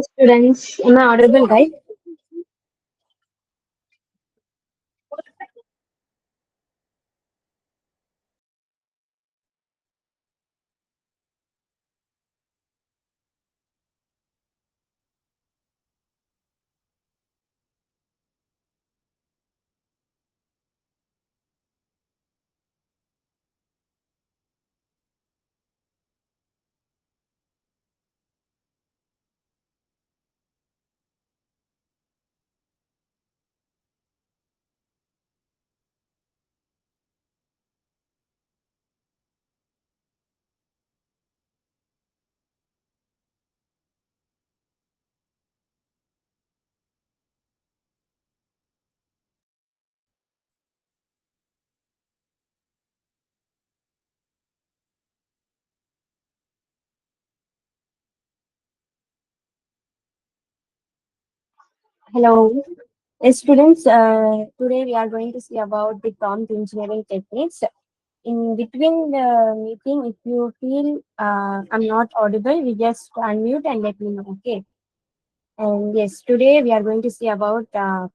Students, am I audible, right? Hello. Yes, students, today we are going to see about the prompt engineering techniques. In between the meeting, if you feel I'm not audible, you just unmute and let me know, okay? And yes, today we are going to see about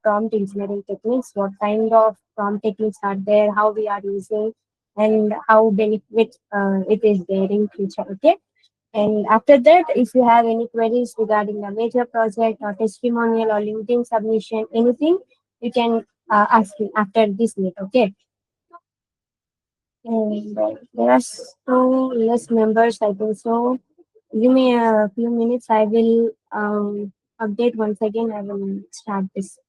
prompt engineering techniques, what kind of prompt techniques are there, how we are using, and how benefit it is there in future, okay? And after that, if you have any queries regarding the major project or testimonial or LinkedIn submission, anything, you can ask me after this meet, okay? And there are so less members, I think so. Give me a few minutes, I will update once again, I will start this.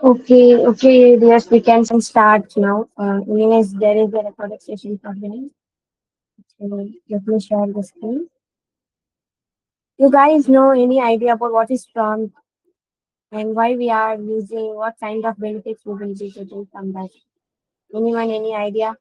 Okay, yes, we can start now. Anyways, there is a recorded session happening. So let me share the screen. You guys know any idea about what is prompt and why we are using, what kind of benefits we will be getting from that? Anyone, any idea?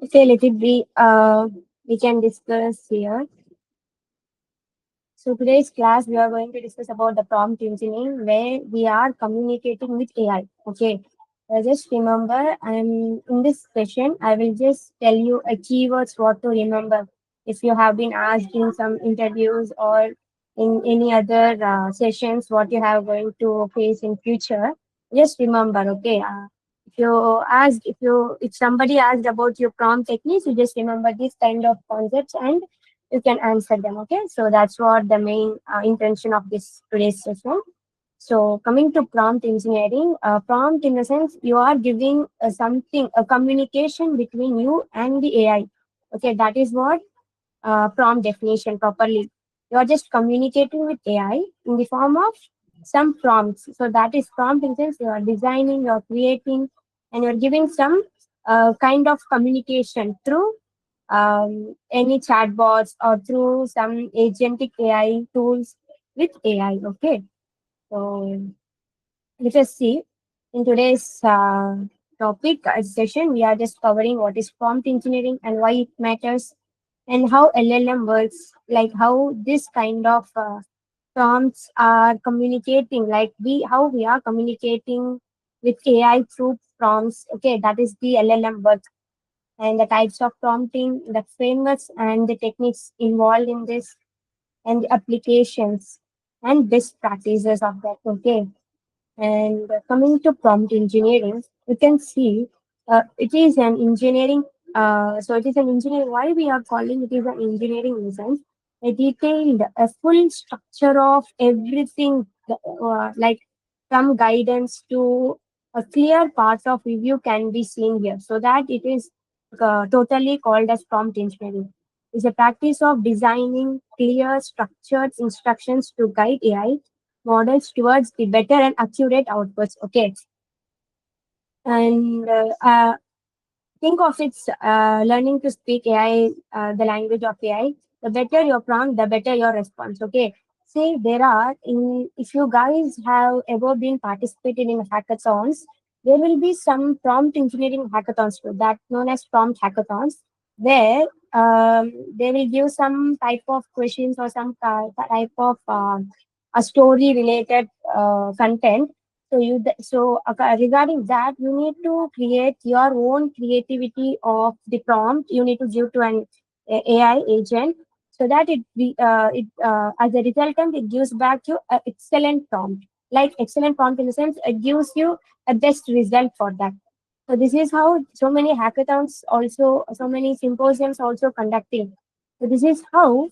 Okay, let it be. We can discuss here. So today's class, we are going to discuss about the prompt engineering where we are communicating with AI. Okay. Just remember, I'm in this session, I will just tell you a keywords what to remember. If you have been asked in some interviews or in any other sessions, what you have going to face in future, just remember. Okay. If somebody asked about your prompt techniques, you just remember this kind of concepts and you can answer them. Okay, so that's what the main intention of this today's session. So coming to prompt engineering, prompt in the sense you are giving something, a communication between you and the AI. Okay, that is what prompt definition properly. You are just communicating with AI in the form of some prompts. So that is prompt in sense you are designing, you are creating, and you are giving some kind of communication through any chatbots or through some agentic AI tools with AI. Okay, so let us see. In today's topic session, we are just covering what is prompt engineering and why it matters, and how LLM works, like how this kind of prompts are communicating, like how we are communicating with AI through prompts. Okay, that is the LLM work, and the types of prompting, the frameworks and the techniques involved in this, and the applications and best practices of that. Okay, and coming to prompt engineering, we can see it is an engineering. So it is an engineering. Why we are calling it is an engineering in the sense a detailed, a full structure of everything, like from guidance to a clear part of review can be seen here. So that it is totally called as prompt engineering. It's a practice of designing clear, structured instructions to guide AI models towards the better and accurate outputs. Okay, and think of its learning to speak AI, the language of AI. The better your prompt, the better your response. Okay. See, there are in if you guys have ever been participated in hackathons, there will be some prompt engineering hackathons too, that known as prompt hackathons, where they will give some type of questions or some type of a story related content. So regarding that, you need to create your own creativity of the prompt. You need to give to an AI agent so that as a resultant it gives back you an excellent prompt. Like excellent prompt in the sense it gives you a best result for that. So this is how so many hackathons also, so many symposiums also conducting. So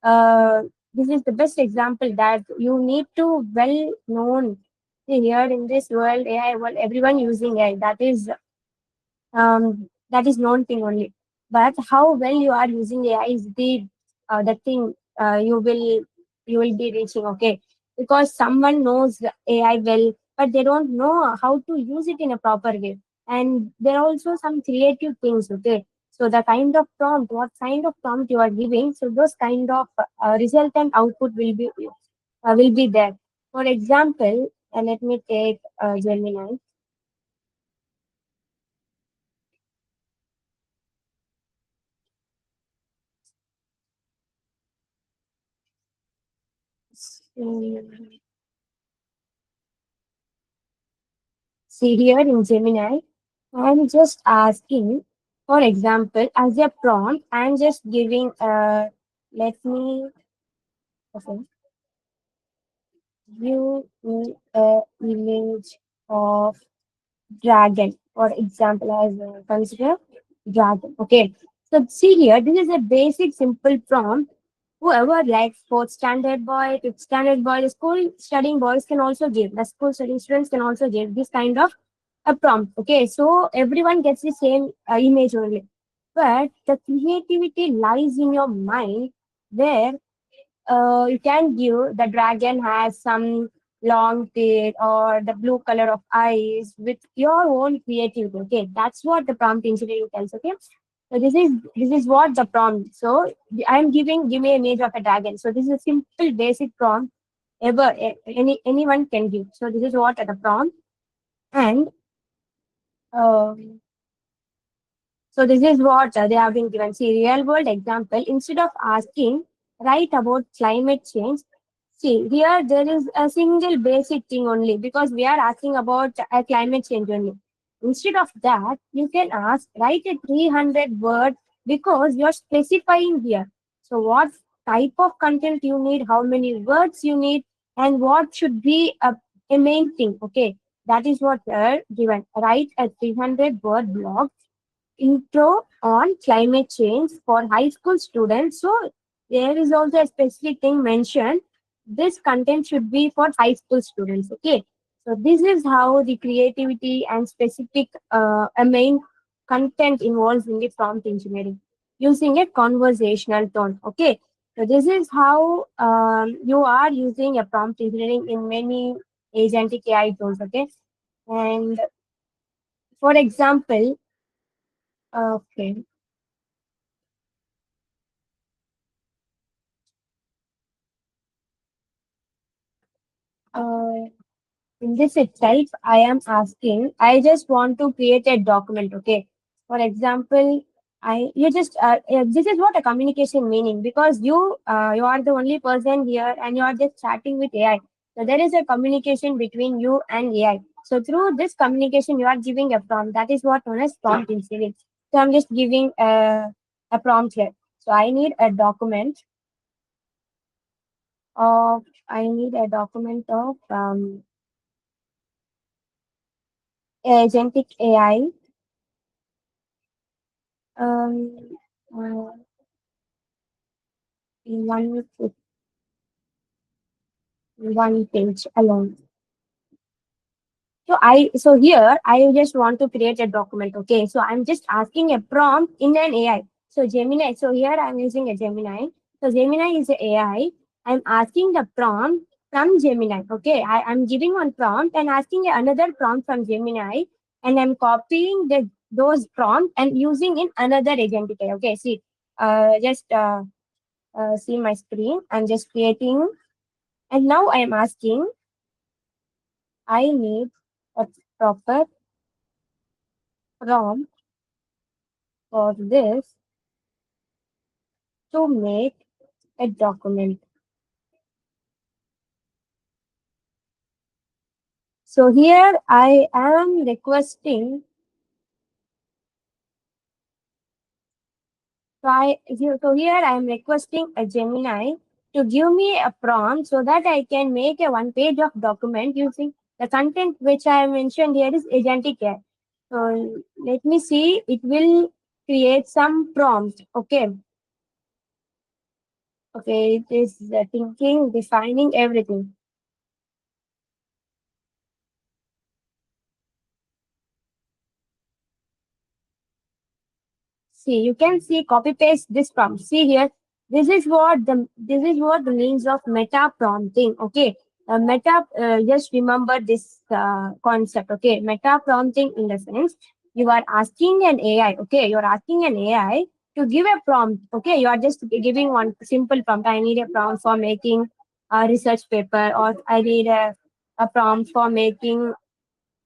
uh, this is the best example that you need to well known. See, here in this world, AI world, everyone using AI. That is known thing only. But how well you are using AI is the thing you will be reaching. Okay, because someone knows the AI well, but they don't know how to use it in a proper way. And there are also some creative things. Okay, so the kind of prompt, what kind of prompt you are giving, so those kind of resultant output will be there. For example, let me take Gemini. Mm, See here in Gemini, I'm just asking, for example, as a prompt, I'm just giving let me okay, give me a image of dragon, for example, as consider dragon. Okay, so see here, this is a basic simple prompt. Whoever likes fourth standard boy, fifth standard boy, the school studying boys can also give. The school studying students can also give this kind of a prompt. Okay, so everyone gets the same image only, but the creativity lies in your mind where you can give the dragon has some long tail or the blue color of eyes with your own creativity. Okay, that's what the prompt engineering tells. Okay, so this is what the prompt. So I'm giving give me an image of a dragon. So this is a simple basic prompt ever anyone can give. So this is what the prompt. And um, so this is what they have been given. See, real world example. Instead of asking, write about climate change. See, here there is a single basic thing only because we are asking about climate change only. Instead of that, you can ask, write a 300 word because you're specifying here. So what type of content you need, how many words you need, and what should be a main thing. Okay, that is what they're given. Write a 300 word blog intro on climate change for high school students. So there is also a specific thing mentioned. This content should be for high school students. Okay. So this is how the creativity and specific main content involves in the prompt engineering. using a conversational tone. Okay, so this is how you are using a prompt engineering in many agentic AI tools. Okay, and for example, okay, uh, in this itself, I am asking, I just want to create a document, okay? For example, you just, this is what a communication meaning because you are the only person here and you are just chatting with AI. So there is a communication between you and AI. So through this communication, you are giving a prompt. That is what known as prompt engineering. So I'm just giving a prompt here. So of, I need a document of agentic AI. Um, uh, one one page alone. So here I just want to create a document. Okay, so I'm just asking a prompt in an AI. So Gemini. So here I'm using a Gemini. So Gemini is a AI. I'm asking the prompt from Gemini. Okay, I'm giving one prompt and asking another prompt from Gemini, and I'm copying those prompts and using in another agentic AI. Okay, see, just see my screen. I'm just creating. And now I am asking, I need a proper prompt for this to make a document. So here I am requesting, so here I am requesting a Gemini to give me a prompt so that I can make a one page of document using the content which I mentioned here is agentic AI. So let me see, it will create some prompt. Okay. Okay, it is thinking, defining everything. See, you can see copy paste this prompt. See here, this is what the means of meta prompting. Okay, meta. Just remember this concept. Okay, meta prompting in the sense you are asking an AI. Okay, you are asking an AI to give a prompt. Okay, you are just giving one simple prompt. I need a prompt for making a research paper, or I need a prompt for making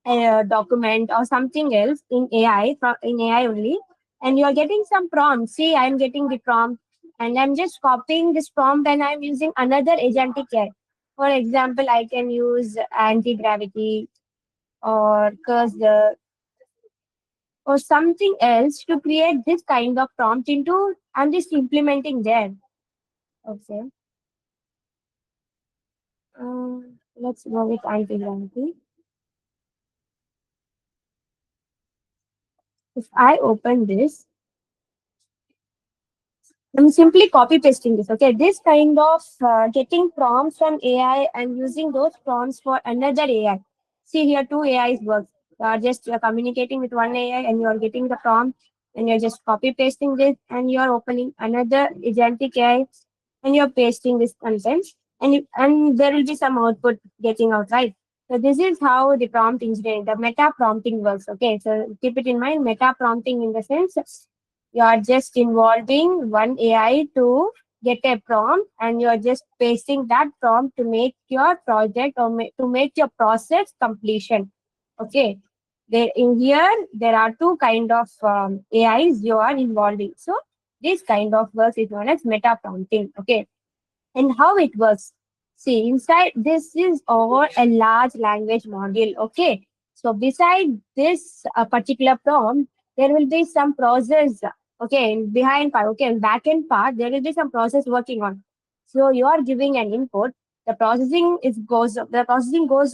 a document or something else in AI in AI only, and you are getting some prompt. See, I'm getting the prompt, and I'm just copying this prompt, and I'm using another agentic AI. For example, I can use anti gravity or cursor or something else to create this kind of prompt into. I'm just implementing there. Okay. Let's go with anti gravity. If I open this, I'm simply copy pasting this. Okay, this kind of getting prompts from AI and using those prompts for another AI. See here, two AIs work. You are just communicating with one AI and you are getting the prompt and you're just copy pasting this and you are opening another agentic AI and you're pasting this content and there will be some output getting out, right? So this is how the prompt engineering, the meta prompting works. Okay, so keep it in mind, meta prompting in the sense you are just involving one AI to get a prompt and you are just pasting that prompt to make your project or to make your process completion. Okay. There in here there are two kind of AIs you are involving. So this kind of works is known as meta prompting. Okay, and how it works. See, inside this is over a large language module. Okay, so beside this particular prompt, there will be some process. Okay, in behind part. Okay, in back end part, there will be some process working on. So you are giving an input. The processing goes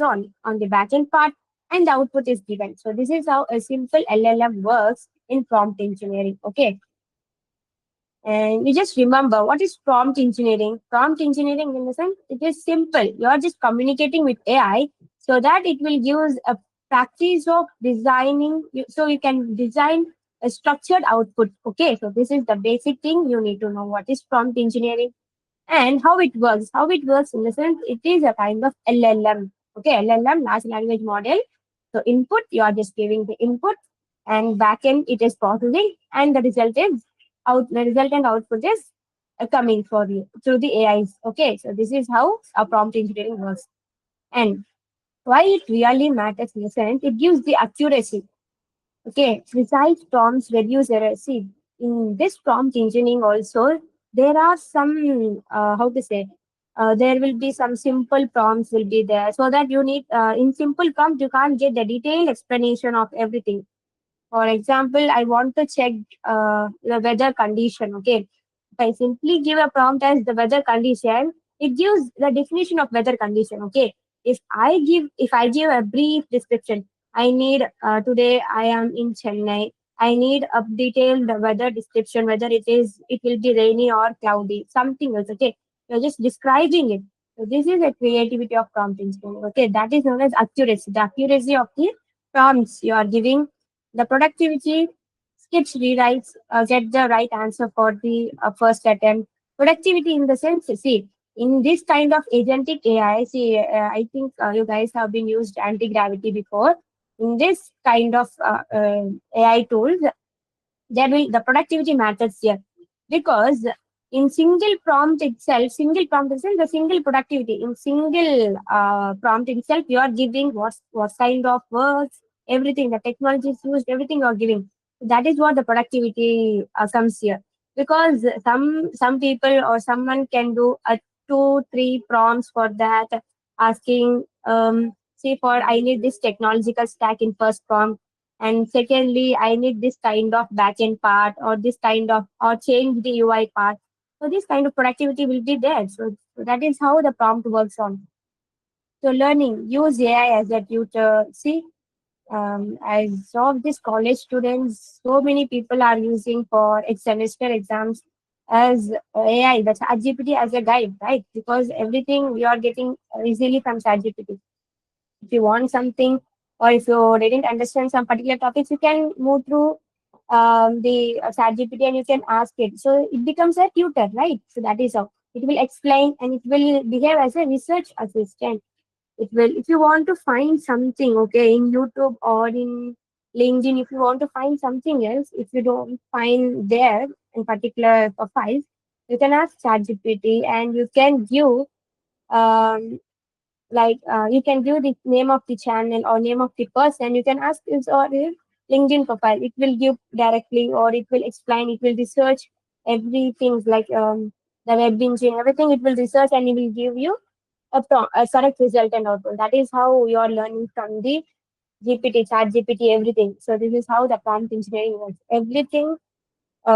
on the back end part, and the output is given. So this is how a simple LLM works in prompt engineering. Okay, and you just remember what is prompt engineering? Prompt engineering in the sense it is simple. You are just communicating with AI so that it will give a practice of designing. So you can design a structured output. Okay, so this is the basic thing you need to know. What is prompt engineering and how it works? How it works in the sense it is a kind of LLM. Okay, LLM, large language model. So input, you are just giving the input, and backend it is processing, and the result is out. The resultant output is coming for you through the AIs. Okay, so this is how a prompt engineering works. And why it really matters in the sense it gives the accuracy. Okay, precise prompts reduce error. See, in this prompt engineering also, there are some, how to say, there will be some simple prompts will be there so that you need, in simple prompt, you can't get the detailed explanation of everything. For example, I want to check the weather condition. Okay, if I simply give a prompt as the weather condition, it gives the definition of weather condition. Okay, if I give a brief description, I need today I am in Chennai. I need a detailed weather description, whether it will be rainy or cloudy, something else. Okay, you're just describing it. So this is a creativity of prompt engineering. Okay, that is known as accuracy. The accuracy of the prompts you are giving, the productivity, skips rewrites, get the right answer for the first attempt. Productivity in the sense, see, in this kind of agentic AI, see, I think you guys have been used anti-gravity before. In this kind of AI tools, there will the productivity matters here because in single prompt itself, the single productivity in single prompt itself, you are giving what kind of works, everything, the technology is used, everything you are giving. That is what the productivity comes here. Because some people or someone can do a two, three prompts for that, asking see for I need this technological stack in first prompt, and secondly, I need this kind of backend part or this kind of or change the UI part. So this kind of productivity will be there. So that is how the prompt works on. So learning, use AI as a tutor. See, I saw this college students, so many people are using for semester exams as AI, that's ChatGPT as a guide, right? Because everything we are getting easily from ChatGPT. If you want something or if you didn't understand some particular topics, you can move through the ChatGPT and you can ask it. So it becomes a tutor, right? So that is how it will explain and it will behave as a research assistant. It will, if you want to find something, okay, in YouTube or in LinkedIn, if you want to find something else, if you don't find there in particular files, you can ask ChatGPT and you can give um, you can give the name of the channel or name of the person. You can ask his or his LinkedIn profile. It will give directly or it will explain. It will research everything like the web engine, everything. It will research and it will give you a correct result and output. That is how you are learning from the GPT, chat GPT, everything. So this is how the prompt engineering works. Everything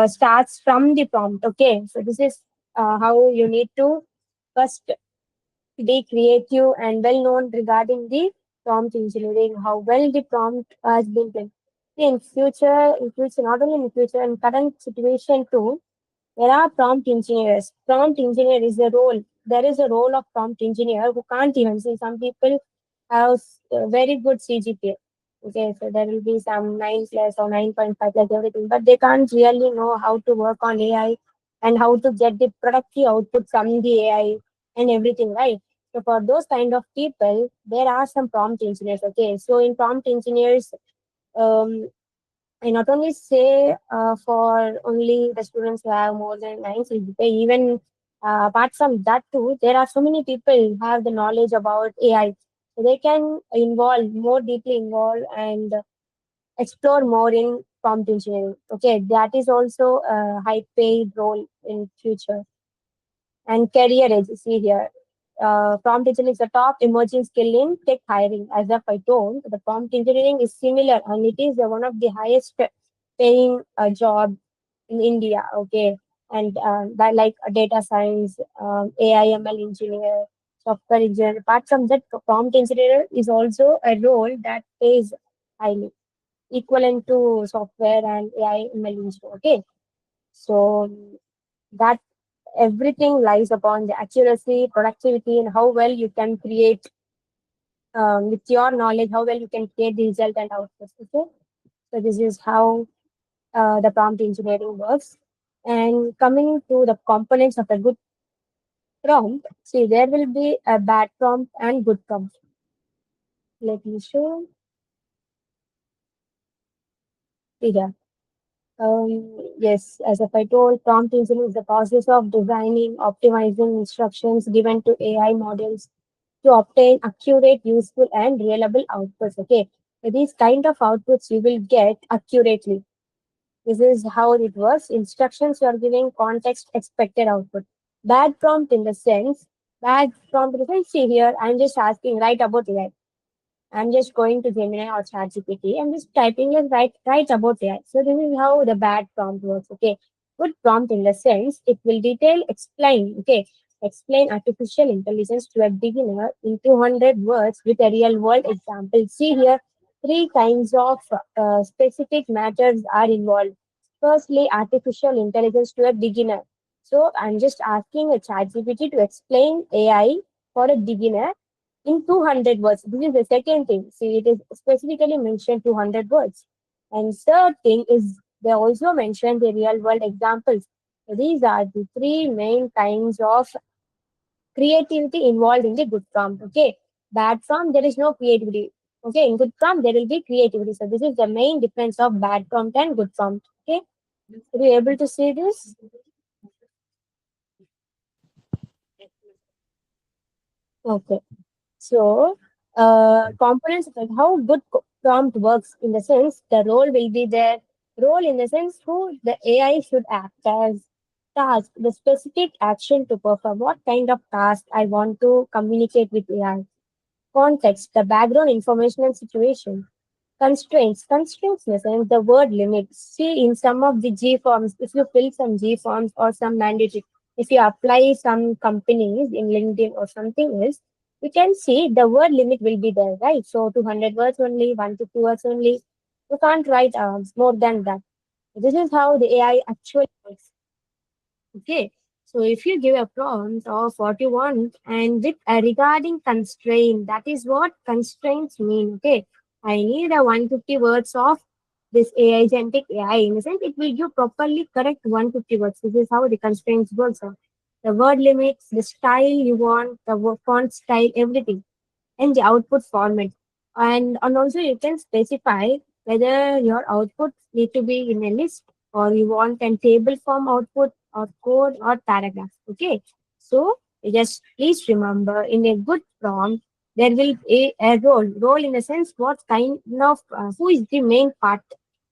starts from the prompt. Okay, so this is how you need to first be creative and well known regarding the prompt engineering, how well the prompt has been played. In future, not only in future, in current situation too, there are prompt engineers. Prompt engineer is a role. There is a role of prompt engineer who can't even see. Some people have very good CGPA. Okay, so there will be some 9 plus or 9.5 plus everything, but they can't really know how to work on AI and how to get the productive output from the AI and everything, right? So for those kind of people, there are some prompt engineers. Okay, so in prompt engineers, um, I not only say for only the students who have more than 9 CGPA, even apart from that too, there are so many people who have the knowledge about AI. So they can involve more deeply involved and explore more in prompt engineering. Okay, that is also a high paid role in future. And career edge, see here. Prompt engineering is a top emerging skill in tech hiring. As if I told, the prompt engineering is similar and it is one of the highest paying job in India. Okay, and that like data science, AI, ML engineer, software engineer. Apart from that, prompt engineer is also a role that pays highly, equivalent to software and AI, ML engineer. Okay, so that everything lies upon the accuracy, productivity, and how well you can create with your knowledge, how well you can create the result and output. Okay, so this is how the prompt engineering works. And coming to the components of a good prompt, see, there will be a bad prompt and good prompt. Let me show here. Yes, as if I told, prompt engineering is the process of designing, optimizing instructions given to AI models to obtain accurate, useful, and reliable outputs. Okay, so these kind of outputs you will get accurately. This is how it works. Instructions you are giving, context, expected output. Bad prompt in the sense, bad prompt in the sense, see here, I'm just asking, write about AI. I'm just going to Gemini or ChatGPT. I'm just typing like write about AI. So this is how the bad prompt works. Okay. Good prompt in the sense it will detail, explain. Okay. Explain artificial intelligence to a beginner in 200 words with a real world example. See here, three kinds of specific matters are involved. Firstly, artificial intelligence to a beginner. So I'm just asking a ChatGPT to explain AI for a beginner in 200 words. This is the second thing. See, it is specifically mentioned 200 words. And third thing is they also mention the real world examples. So these are the three main kinds of creativity involved in the good prompt. Okay. Bad prompt, there is no creativity. Okay. In good prompt, there will be creativity. So this is the main difference of bad prompt and good prompt. Okay. Are you able to see this? Okay. So, components of like how good prompt works in the sense the role will be there. Role in the sense who the AI should act as, task, the specific action to perform, what kind of task I want to communicate with AI. Context, the background information and situation. Constraints listen the word limit. See in some of the G forms, if you fill some G forms or some mandatory, if you apply some companies in LinkedIn or something else, you can see the word limit will be there, right? So 200 words only, 150 words only. You can't write more than that. This is how the AI actually works. Okay. So if you give a prompt of what you want and with regarding constraint, that is what constraints mean. Okay. I need a 150 words of this AI agentic AI. In a sense, it will give properly correct 150 words. This is how the constraints works. The word limits, the style you want, the font style, everything and the output format. And also you can specify whether your output need to be in a list or you want a table form output or code or paragraph. Okay. So just please remember in a good prompt, there will be a role. Role in the sense what kind of who is the main part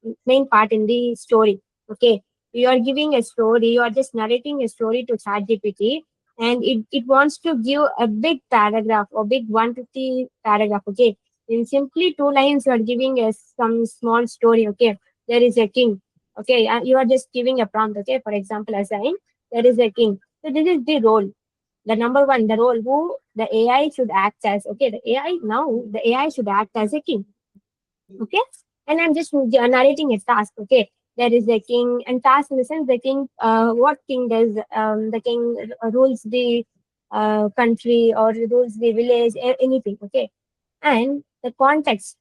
in the story. Okay. You are giving a story, you are just narrating a story to ChatGPT and it wants to give a big paragraph or big 150 paragraph. Okay. In simply two lines, you are giving a some small story. Okay. There is a king. Okay. You are just giving a prompt. Okay. For example, assign there is a king. So this is the role. The number one, the role who the AI should act as. Okay. The AI should act as a king. Okay. And I'm just narrating a task. Okay. There is a king and task in the sense the king, what king does, the king rules the country or rules the village, anything. Okay. And the context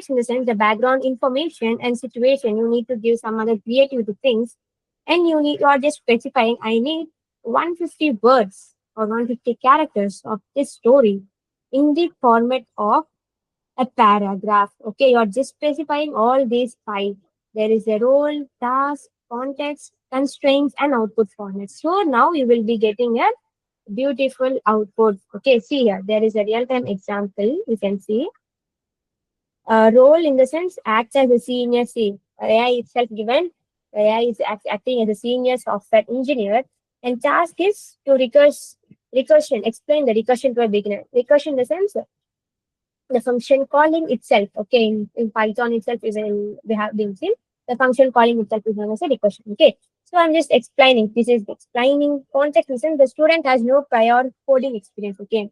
in the sense the background information and situation, you need to give some other creative things. And you are just specifying, I need 150 words or 150 characters of this story in the format of a paragraph. Okay, you're just specifying all these five. There is a role, task, context, constraints, and output formats. So now you will be getting a beautiful output. Okay, see here, there is a real-time example. You can see role in the sense acts as a senior C. AI itself given. AI is acting as a senior software engineer, and task is to recursion, explain the recursion to a beginner. Recursion in the sense the function calling itself, okay, in Python itself is in we have been seen. The function calling itself is known as a recursion. Okay. So I'm just explaining. This is explaining context listen. The student has no prior coding experience. Okay.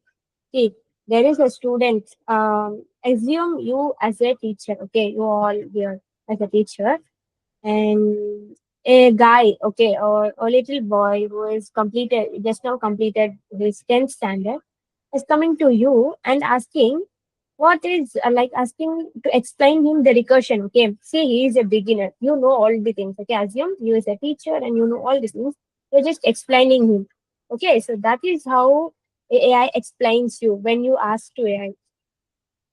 See, there is a student. Assume you as a teacher. Okay, you all here as a teacher, and a guy. Okay, or a little boy who is completed just now completed his 10th standard is coming to you and asking What is like asking to explain him the recursion? Okay, see, he is a beginner. You know all the things. Okay, assume you is a teacher and you know all these things. You're just explaining him. Okay, so that is how AI explains you when you ask to AI.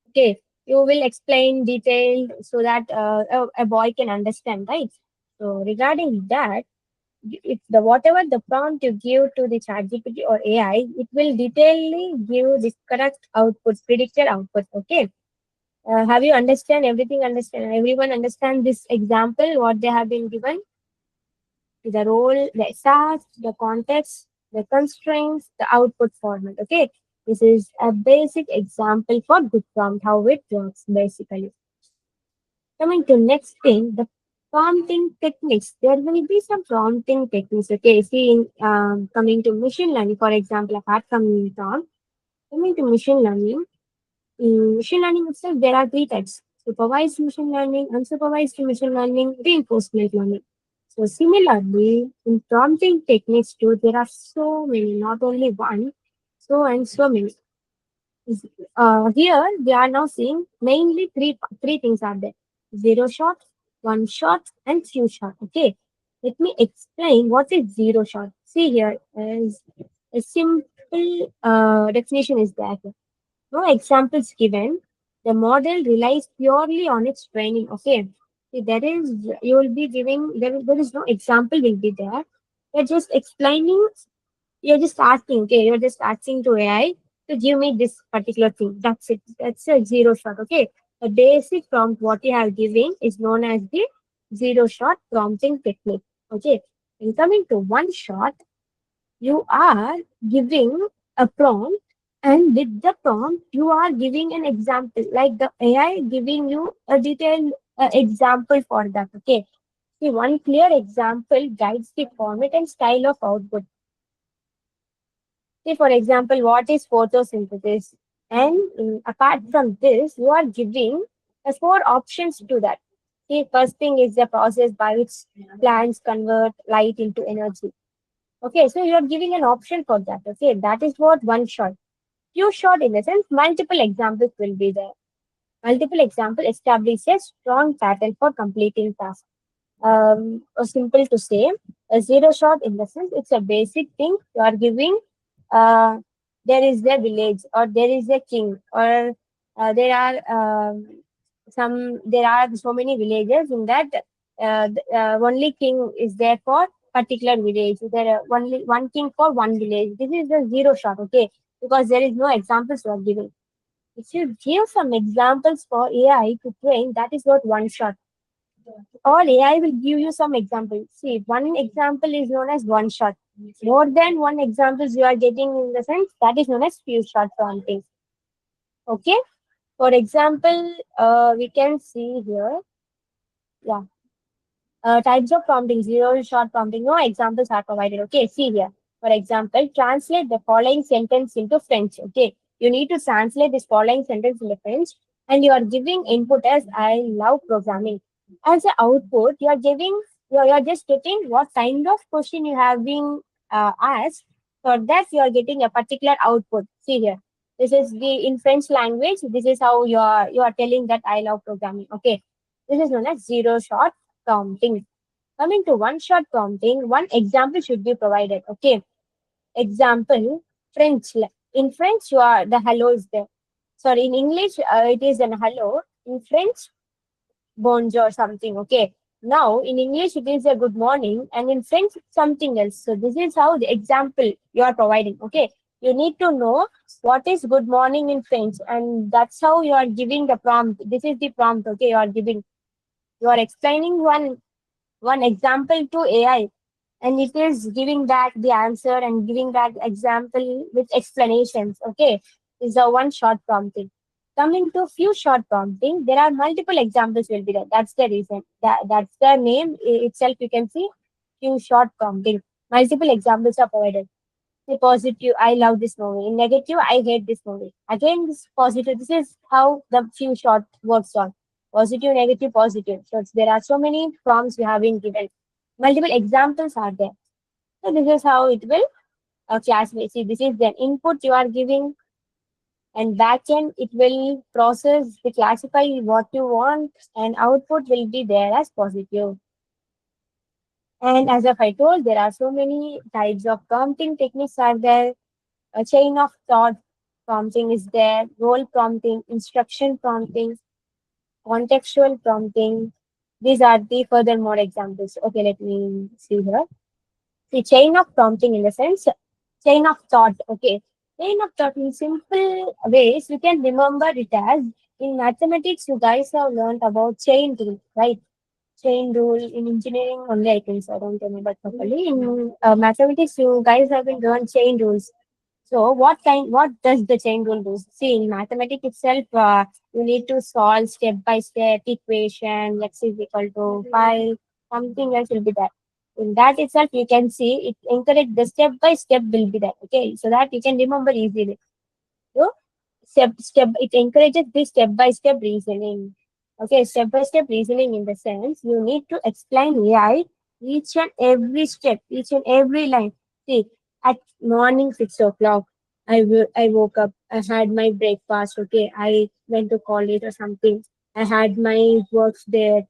Okay, you will explain detailed so that a boy can understand, right? So regarding that, if the whatever the prompt you give to the ChatGPT or AI, it will detailedly give the correct output, predicted output. Okay, have you understand everything? Understand everyone understand this example? What they have been given, the role, the task, the context, the constraints, the output format. Okay, this is a basic example for good prompt. How it works basically. Coming to next thing, the prompting techniques. There will be some prompting techniques. Okay, see, coming to machine learning, for example, apart from prompt, coming to machine learning. In machine learning itself, there are three types: supervised machine learning, unsupervised machine learning, reinforcement learning. So similarly, in prompting techniques too, there are so many, not only one, so and so many. Here we are now seeing mainly three things are there: zero shot, one shot, and few shot. Okay, let me explain what is zero shot. See here, is a simple definition is there. No examples given. The model relies purely on its training. Okay, see, there is you will be giving there is no example will be there. You're just explaining, you're just asking, okay, you're just asking to AI to give me this particular thing. That's it. That's a zero shot. Okay. The basic prompt what you are giving is known as the zero shot prompting technique. Okay. And coming to one shot, you are giving a prompt, and with the prompt you are giving an example, like the AI giving you a detailed example for that. Okay. See, one clear example guides the format and style of output. See, for example, what is photosynthesis? And apart from this, you are giving four options to that. See, first thing is the process by which plants convert light into energy. Okay, so you are giving an option for that. Okay, that is what one shot. Few shot in the sense, multiple examples will be there. Multiple example establishes strong pattern for completing tasks. Simple to say, a zero shot in the sense it's a basic thing you are giving. uh, there is a village or there is a king or there are there are so many villages in that only king is there for particular village. There are only one king for one village. This is a zero shot. Okay, because there is no examples you are giving. If you give some examples for AI to train, that is what one shot. Or AI will give you some examples. See, one example is known as one shot. More than one examples you are getting in the sense that is known as few shot prompting. Okay. For example, we can see here. Yeah. Types of prompting, zero shot prompting, no examples are provided. Okay, see here. For example, translate the following sentence into French. Okay, you need to translate this following sentence into French, and you are giving input as I love programming. As an output, you are giving, you are just getting what kind of question you have been asked. For that, you are getting a particular output. See here. This is the in French language. This is how you are telling that I love programming. Okay, this is known as zero shot prompting. Coming to one shot prompting, one example should be provided. Okay. Example, French. In French, you are the hello is there. Sorry, in English, it is an hello. In French, bonjour something. Okay. Now, in English, it is a good morning, and in French, something else. So, this is how the example you are providing. Okay. You need to know what is good morning in French, and that's how you are giving the prompt. This is the prompt. Okay. You are giving, you are explaining one example to AI, and it is giving back the answer and giving back example with explanations. Okay, is a one shot prompting. Coming to few shot prompting, there are multiple examples will be there. That's the reason. That's the name itself. You can see few shot prompting. Multiple examples are provided. Say positive, I love this movie. In negative, I hate this movie. Again, this positive. This is how the few shot works on. Positive, negative, positive. So there are so many prompts we have been given. Multiple examples are there. So this is how it will classify. See, this is the input you are giving. And backend, it will process, the classify what you want, and output will be there as positive. And as if I told, there are so many types of prompting techniques are there. A chain of thought prompting is there, role prompting, instruction prompting, contextual prompting. These are the furthermore examples. Okay, let me see here. The chain of prompting in the sense, chain of thought. Okay, chain of thought in simple ways, you can remember it as in mathematics, you guys have learned about chain rule, right? Chain rule in engineering only, I think so. I don't remember properly. In mathematics, you guys have been learned chain rules. So what does the chain rule do? See, in mathematics itself, you need to solve step by step equation, x is equal to 5, something else will be there. In that itself, you can see it encourage the step by step will be there. Okay, so that you can remember easily. So it encourages this step by step reasoning. Okay, step by step reasoning in the sense you need to explain AI each and every step, each and every line. See, at morning 6 o'clock, I woke up, I had my breakfast. Okay, I went to college or something. I had my works there.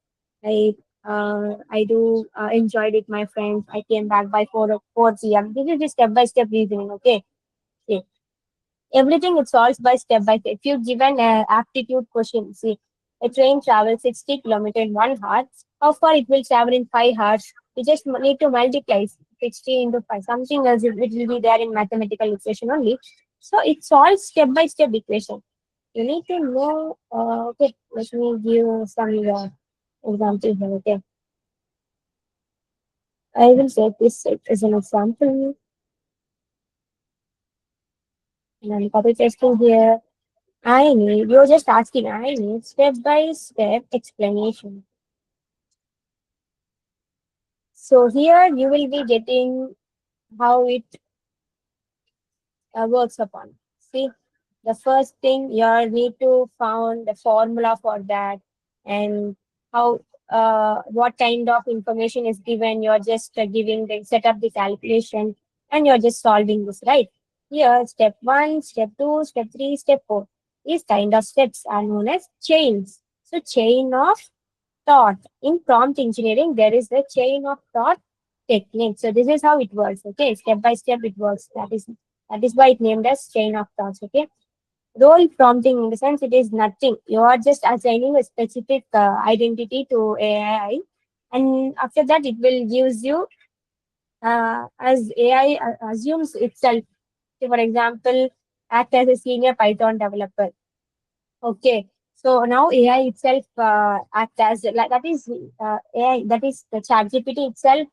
I I do enjoyed with my friends. I came back by 4 p.m. This is the step by step reasoning. Okay, see, everything it solves by step by step. If you given an aptitude question, see, a train travels 60 kilometers in 1 hour. How far it will travel in 5 hours? You just need to multiply 60 into 5. Something else it will be there in mathematical equation only. So it solves step by step equation. You need to know. Okay, let me give some example here. Okay, I will take this as an example, and I'm copy pasting here. You're just asking, I need step by step explanation. So here you will be getting how it works upon. See, the first thing you need to found the formula for that, and how what kind of information is given. You're just giving the set up the calculation, and you're just solving this, right? Here, step one, step two, step three, step four. These kind of steps are known as chains. So chain of thought. In prompt engineering, there is a chain of thought technique. So this is how it works. Okay, step by step it works. That is why it named as chain of thoughts. Okay, role prompting in the sense it is nothing. You are just assigning a specific identity to AI, and after that it will gives you as AI assumes itself. So for example, act as a senior Python developer. Okay. So now AI itself act as like that is AI, that is the chat GPT itself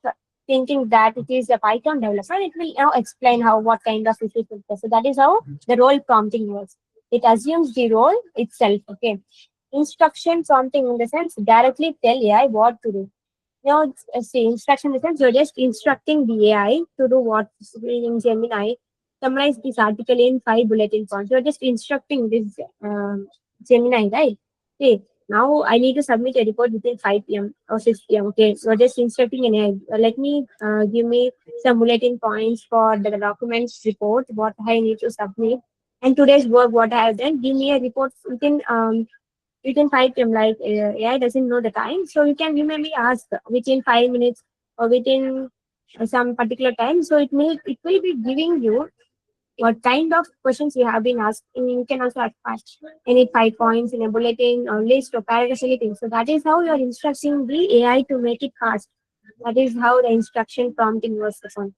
thinking that it is a Python developer. It will now explain how what kind of issues it is. So that is how the role prompting works. It assumes the role itself. Okay. Instruction prompting in the sense directly tell AI what to do. Now, say instruction in the sense you're just instructing the AI to do what in Gemini. Summarize this article in 5 bulletin points. You're just instructing this Gemini, right? Okay, now I need to submit a report within 5 p.m. or 6 p.m. Okay, so just instructing an AI. Let me give me some bulletin points for the documents report, what I need to submit, and today's work, what I have done. Give me a report within 5 p.m. Like AI doesn't know the time, so you maybe ask within 5 minutes or within some particular time. So it will be giving you what kind of questions you have been asked. And you can also ask any 5 points in a bulletin or list or paragraph anything. So that is how you are instructing the AI to make it fast. That is how the instruction prompting works upon.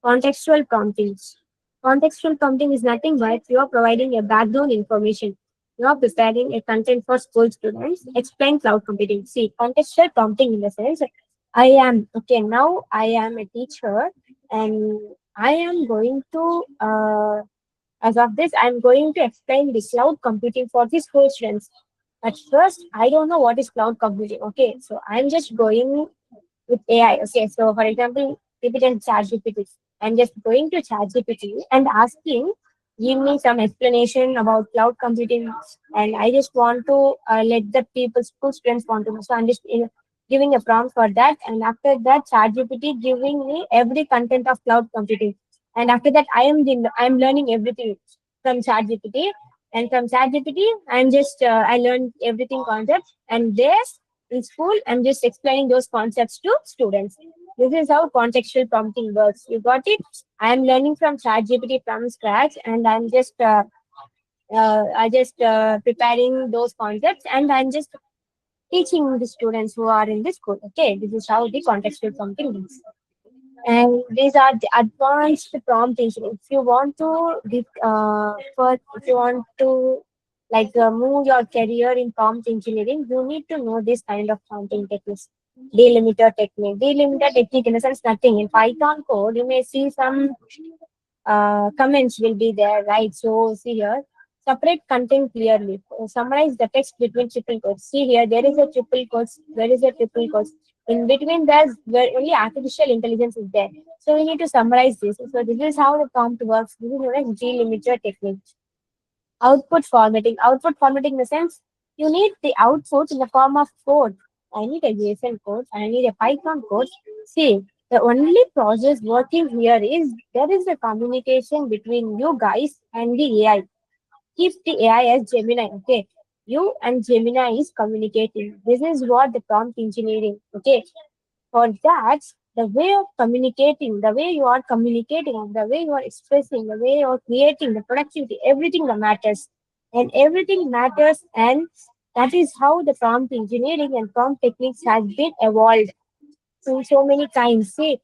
Contextual prompting. Contextual prompting is nothing but you are providing a background information. You are preparing a content for school students. Explain cloud computing. See, contextual prompting in the sense, I am, okay, now I am a teacher and I am going to, as of this, I'm going to explain the cloud computing for the school students. At first, I don't know what is cloud computing. Okay, so I'm just going with AI. Okay, so for example, if it is ChatGPT, I'm just going to ChatGPT and asking, give me some explanation about cloud computing, and I just want to let the people, school students want to know. So I'm just giving a prompt for that, and after that, ChatGPT giving me every content of cloud computing, and after that, I am learning everything from ChatGPT. And from ChatGPT, I learned everything concepts. And there in school, I'm just explaining those concepts to students. This is how contextual prompting works. You got it? I'm learning from ChatGPT from scratch, and I just preparing those concepts, and I'm just teaching the students who are in the school. Okay, this is how the contextual prompting works. And these are the advanced prompt engineering. If you want to if you want to move your career in prompt engineering, you need to know this kind of prompting techniques. Delimiter technique in the sense nothing. In Python code, you may see some comments will be there, right? So see here, separate content clearly. Summarize the text between triple quotes. See here, there is a triple quotes. There is a triple quotes. In between, there's where only artificial intelligence is there. So we need to summarize this. So this is how the prompt works. This is known as delimiter technique. Output formatting in the sense you need the output in the form of code. I need a JSON code. I need a Python code. See, the only process working here is there is a communication between you guys and the AI. Keep the AI as Gemini. Okay, you and Gemini is communicating. This is what the prompt engineering. Okay, for that, the way of communicating, the way you are communicating, and the way you are expressing, the way you are creating, the productivity, everything that matters. And everything matters, and that is how the prompt engineering and prompt techniques has been evolved so many times. See,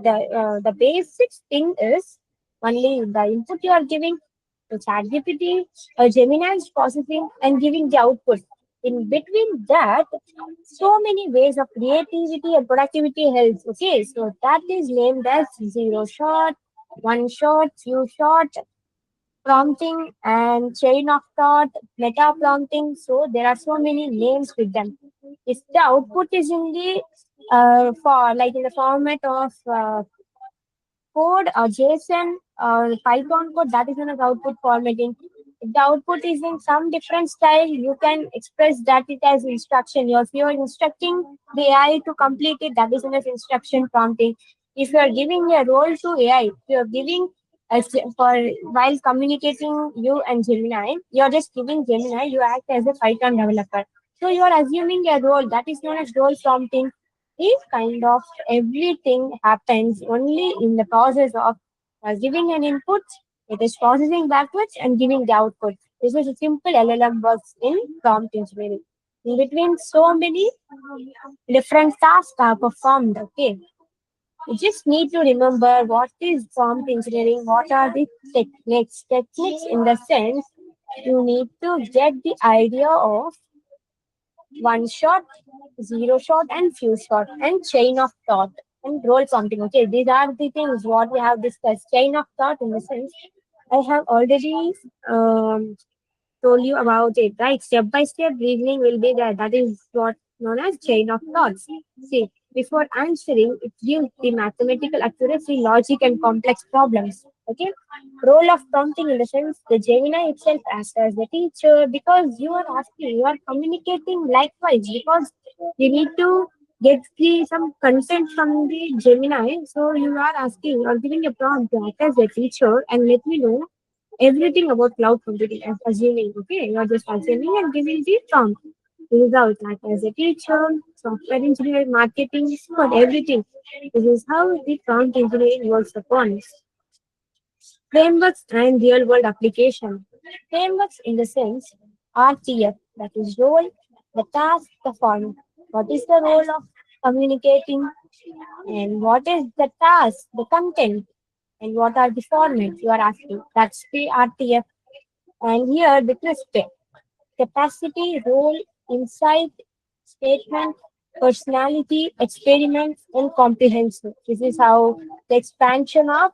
the basic thing is only the input you are giving to ChatGPT or Gemini is processing and giving the output. In between that, so many ways of creativity and productivity helps. Okay, so that is named as zero shot, one shot, few shot, prompting, and chain of thought, meta prompting. So there are so many names with them. If the output is in the for like in the format of code or JSON or Python code, that is known as output formatting. If the output is in some different style, you can express that it as instruction. If you are instructing the AI to complete it, that is known as instruction prompting. If you are giving a role to AI, if you are giving for while communicating you and Gemini, you are just giving Gemini, you act as a Python developer. So you are assuming a role that is known as role prompting. These kind of everything happens only in the process of giving an input, it is processing backwards and giving the output. This is a simple LLM works in prompt engineering. In between, so many different tasks are performed. Okay, you just need to remember what is prompt engineering, what are the techniques. Techniques in the sense you need to get the idea of one shot, zero shot, and few shot, and chain of thought, and role prompting. Okay, these are the things what we have discussed. Chain of thought in the sense I have already um, told you about it, right? Step by step reasoning will be there. That is what known as chain of thoughts. See, before answering, it gives the mathematical accuracy, logic, and complex problems. Okay, role of prompting in the sense the Gemini itself acts as the teacher because you are asking, you are communicating likewise because you need to get some content from the Gemini. So you are asking, you are giving a prompt to act as a teacher and let me know everything about cloud computing as assuming, okay? You're just assuming and giving the prompt. Result like as a teacher, software engineer, marketing, for everything. This is how the prompt engineering works upon. Frameworks and real world application. Frameworks in the sense RTF, that is role, the task, the form. What is the role of communicating and what is the task, the content, and what are the formats you are asking. That's the RTF. And here the twist capacity, role, insight, statement, personality, experiment, and comprehensive. This is how the expansion of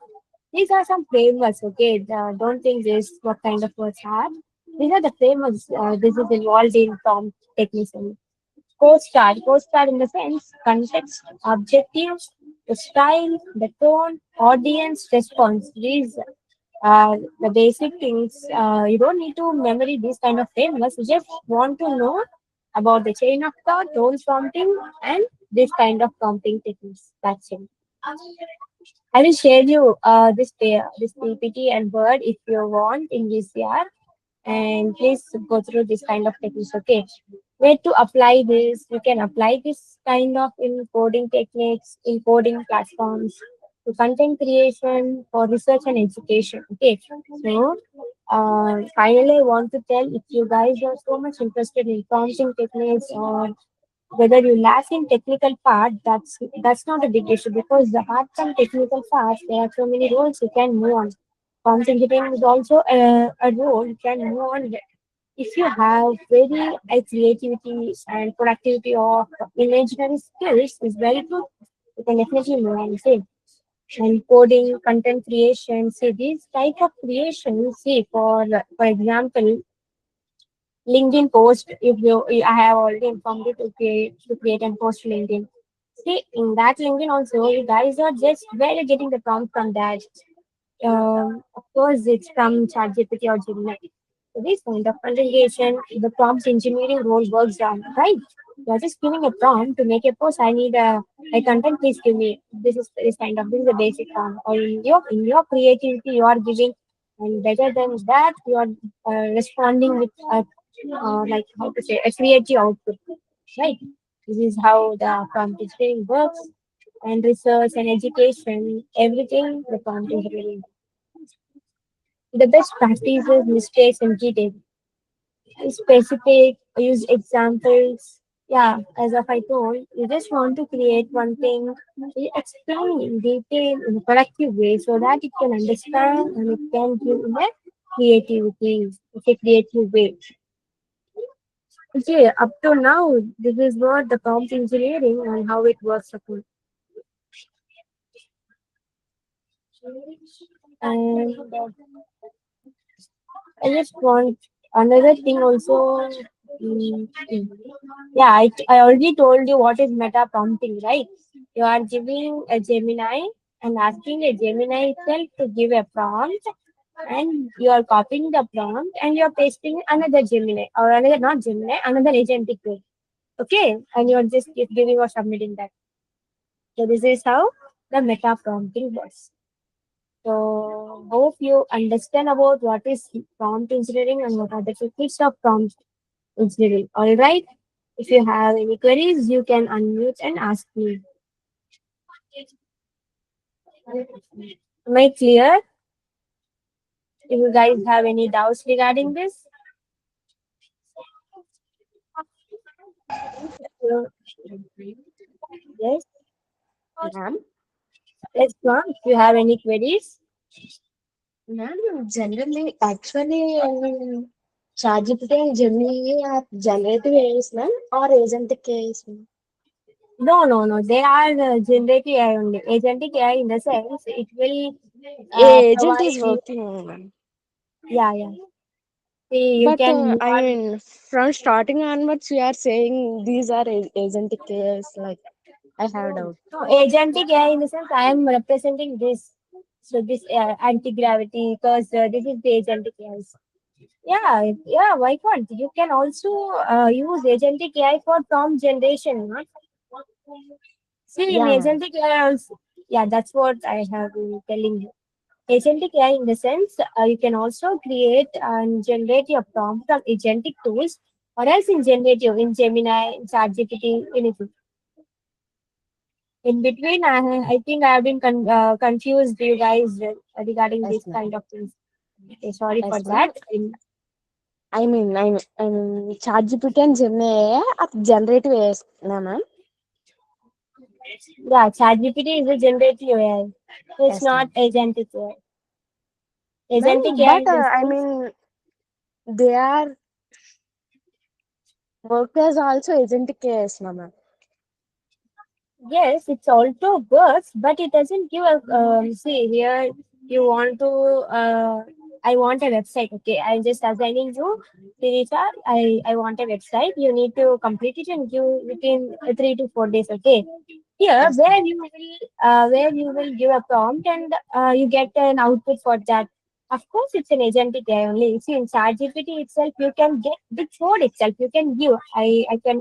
these are some frameworks. Okay, don't think this what kind of words have. These are the frameworks. This is involved in prompt techniques. Co-star in the sense context, objective, the style, the tone, audience, response. These are the basic things. You don't need to memory these kind of frameworks. You just want to know about the chain of thought, role prompting, and this kind of prompting techniques. That's it. I will share you this PPT and Word if you want in VCR. and please go through this kind of techniques. Okay, where to apply this? You can apply this kind of in coding techniques, in coding platforms, to content creation, for research and education. Okay, so finally, I want to tell, if you guys are so much interested in prompting techniques, or whether you lack in technical part, that's not a big issue, because apart from technical parts, there are so many roles you can move on. Prompt engineering is also a role you can move on. If you have very high creativity and productivity of imaginary skills is very good, you can definitely move on. See, and coding, content creation. See, these type of creation. See, for example, LinkedIn post. If you, I have already informed you to create and post LinkedIn. See, in that LinkedIn also, you guys are just where you're getting the prompt from that. Of course, it's from ChatGPT or Gemini. So this kind of presentation, the prompt engineering role works down, right? You're just giving a prompt to make a post. I need a content. Please give me this is a basic prompt. Or in your creativity, you are giving, and better than that, you are responding with a like how to say a creative output, right? This is how the prompt engineering works, and research and education, everything the prompt engineering. The best practices, mistakes, and detail. Specific, use examples. Yeah, as of I told, you just want to create one thing, you explain in detail in a productive way so that it can understand and it can give in a creativity, okay, creative way. Okay, up to now, this is what the prompt engineering and how it works. Upon. And I just want another thing also. mm, mm. Yeah, I already told you what is meta prompting, right? You are giving a Gemini and asking a Gemini itself to give a prompt, and you are copying the prompt and you are pasting another Gemini or another, not Gemini, another agentic way. Okay, and you are just giving or submitting that. So this is how the meta prompting works. So hope you understand about what is prompt engineering and what are the techniques of prompt engineering. All right. If you have any queries, you can unmute and ask me. Am I clear? If you guys have any doubts regarding this, uh, yes, Ma'am, let's go on. If you have any queries, ma'am, generally, actually, ChatGPT and Gemini are generative AIs, ma'am, or agentic AIs, ma'am. no, no, no. They are generative AI only. Agentic AI in the sense it will Agent provide is you. working, ma'am. Yeah, yeah. See, you But can I not. mean, from starting onwards, you are saying these are agentic AIs. Like, I have doubt. No, agentic AI in the sense I am representing this. So this anti-gravity, because this is the agentic AI. Yeah, yeah, why can't? You can also use agentic AI for prompt generation. No? See, in Yeah, ma'am. agentic AI also, yeah, that's what I have been telling you. Agentic AI in the sense you can also create and generate your prompt from agentic tools, or else in generative, in Gemini, in ChatGPT, anything. In between, I think I have been confused you guys regarding Yes, this ma'am. kind of things. Okay, sorry for Yes, that. ma'am. ChatGPT and Gemini AI are generative AIs, na, ma'am. Yeah, ChatGPT is a generative AI. So it's Yes, not ma'am. agentic AI. Agentic Ma'am, AI but in the sense, they are workers also agentic AIs, na, ma'am. yes, it's also works, but it doesn't give a see here. You want to I want a website. Okay, I'm just assigning you, Teresa. I want a website. You need to complete it and give within 3 to 4 days. Okay, here Yes, ma'am. where you will give a prompt and you get an output for that. Of course, it's an agentic AI only. See, in ChatGPT itself, you can get the code itself. You can give. I can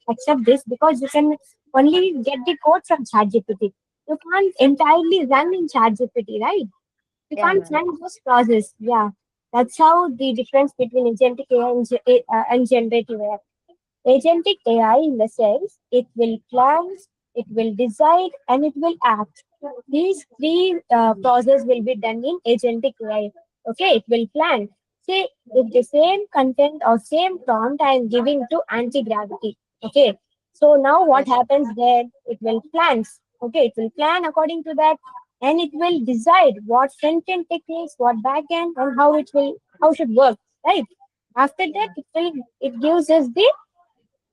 accept this because you can only get the code from ChatGPT. You can't entirely run in ChatGPT, right? You Yeah, can't ma'am. run this process. Yeah. That's how the difference between agentic AI and generative AI. Agentic AI, in the sense, it will plan, it will decide, and it will act. These three processes will be done in agentic AI. Okay, it will plan. Say, if the same content or same prompt I am giving to anti-gravity. Okay, so now what Yes, happens there? It will plan. Okay, it will plan according to that, and it will decide what front-end techniques, what back-end, and how should work. Right. After that, it gives us the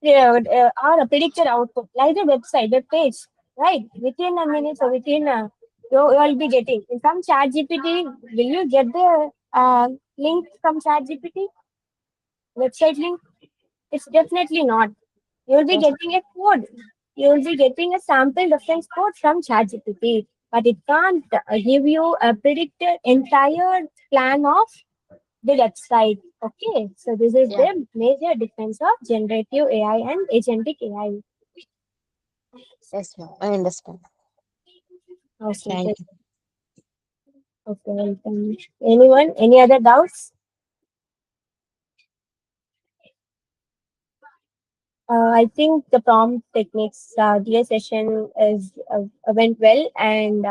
or a predicted output, like a website, web page, right? Within a minute or within you will be getting. In some chat GPT, will you get the link from chat GPT, website link? It's definitely not. You will be yes, getting a code. You will be getting a sample reference code from chat GPT, but it can't give you a predicted entire plan of the website. Okay, so this is yeah, the major difference of generative AI and agentic AI. yes, ma'am. I understand. Okay, Thank good. you. Okay, welcome. Anyone? Any other doubts? I think the prompt techniques DA session is went well, and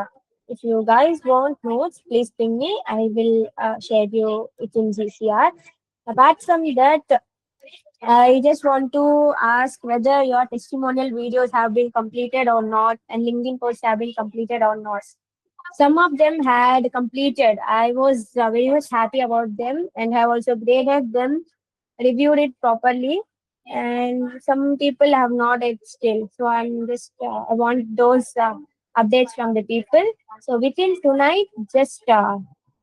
if you guys want notes, please ping me. I will share you it in GCR. Apart from that, I just want to ask whether your testimonial videos have been completed or not, and LinkedIn posts have been completed or not. Some of them had completed. I was very much happy about them and have also graded them, reviewed it properly. And some people have not yet still. So I'm just, I want those updates from the people. So within tonight, just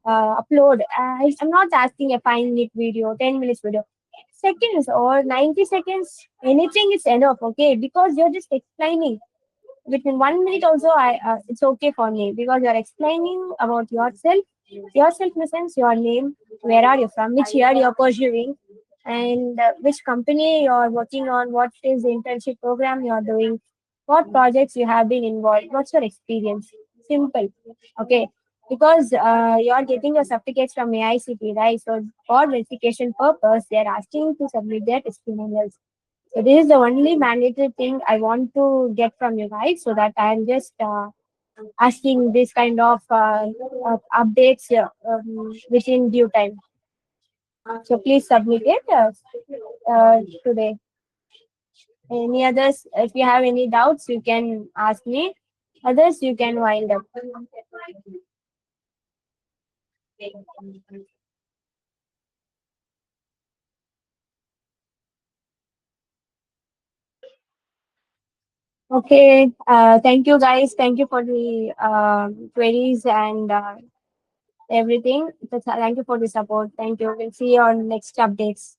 upload. I'm not asking a 5 minute video, 10 minutes video. Seconds or 90 seconds, anything is enough, okay? Because you're just explaining within 1 minute also it's okay for me because you're explaining about yourself in the sense your name, where are you from, which year you're pursuing, and which company you're working on, what is the internship program you're doing, what projects you have been involved, what's your experience. Simple. Okay, because you're getting your certificates from AICT, right? So for verification purpose they're asking to submit their testimonials. So this is the only mandatory thing I want to get from you guys, so that I'm just asking this kind of updates within due time. So please submit it today. Any others? If you have any doubts, you can ask me. Others, you can wind up. Okay. Thank you, guys. Thank you for the queries and everything. Thank you for the support. Thank you. We'll see you on next updates.